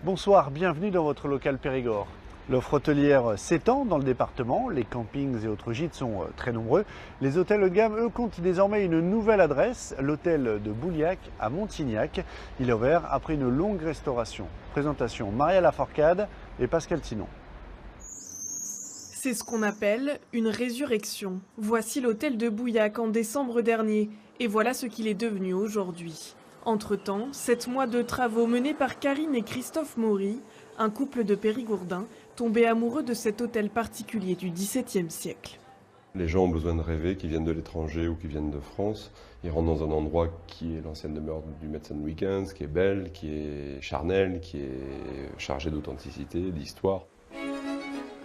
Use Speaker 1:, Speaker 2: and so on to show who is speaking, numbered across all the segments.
Speaker 1: Bonsoir, bienvenue dans votre local Périgord. L'offre hôtelière s'étend dans le département, les campings et autres gîtes sont très nombreux. Les hôtels haut de gamme, eux, comptent désormais une nouvelle adresse, l'hôtel de Bouliac à Montignac. Il est ouvert après une longue restauration. Présentation Maria Laforcade et Pascal Tinon.
Speaker 2: C'est ce qu'on appelle une résurrection. Voici l'hôtel de Bouillac en décembre dernier et voilà ce qu'il est devenu aujourd'hui. Entre-temps, 7 mois de travaux menés par Karine et Christophe Maury, un couple de Périgourdins tombés amoureux de cet hôtel particulier du XVIIe siècle.
Speaker 3: Les gens ont besoin de rêver, qui viennent de l'étranger ou qui viennent de France. Ils rentrent dans un endroit qui est l'ancienne demeure du médecin de Weekends, qui est belle, qui est charnel, qui est chargé d'authenticité, d'histoire.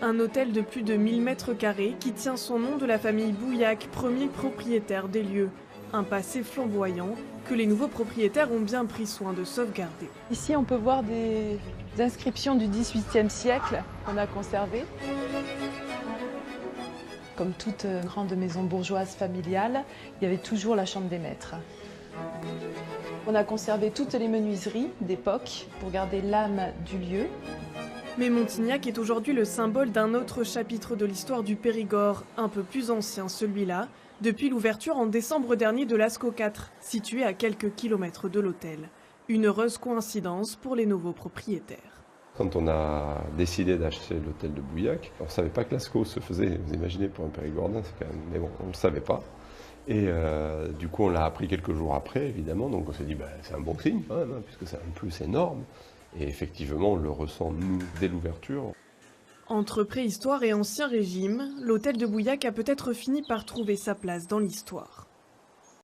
Speaker 2: Un hôtel de plus de 1000 mètres carrés qui tient son nom de la famille Bouillac, premier propriétaire des lieux. Un passé flamboyant que les nouveaux propriétaires ont bien pris soin de sauvegarder.
Speaker 4: Ici, on peut voir des inscriptions du XVIIIe siècle qu'on a conservées. Comme toute grande maison bourgeoise familiale, il y avait toujours la chambre des maîtres. On a conservé toutes les menuiseries d'époque pour garder l'âme du lieu.
Speaker 2: Mais Montignac est aujourd'hui le symbole d'un autre chapitre de l'histoire du Périgord, un peu plus ancien celui-là, depuis l'ouverture en décembre dernier de l'Ascaux 4, situé à quelques kilomètres de l'hôtel. Une heureuse coïncidence pour les nouveaux propriétaires.
Speaker 3: Quand on a décidé d'acheter l'hôtel de Bouillac, on ne savait pas que l'Ascaux se faisait. Vous imaginez, pour un Périgordin, c'est quand même... Mais bon, on ne le savait pas. Et du coup, on l'a appris quelques jours après, évidemment. Donc on s'est dit, c'est un bon signe quand même, hein, puisque c'est un plus énorme. Et effectivement, on le ressent, nous, dès l'ouverture.
Speaker 2: Entre préhistoire et ancien régime, l'hôtel de Bouillac a peut-être fini par trouver sa place dans l'histoire.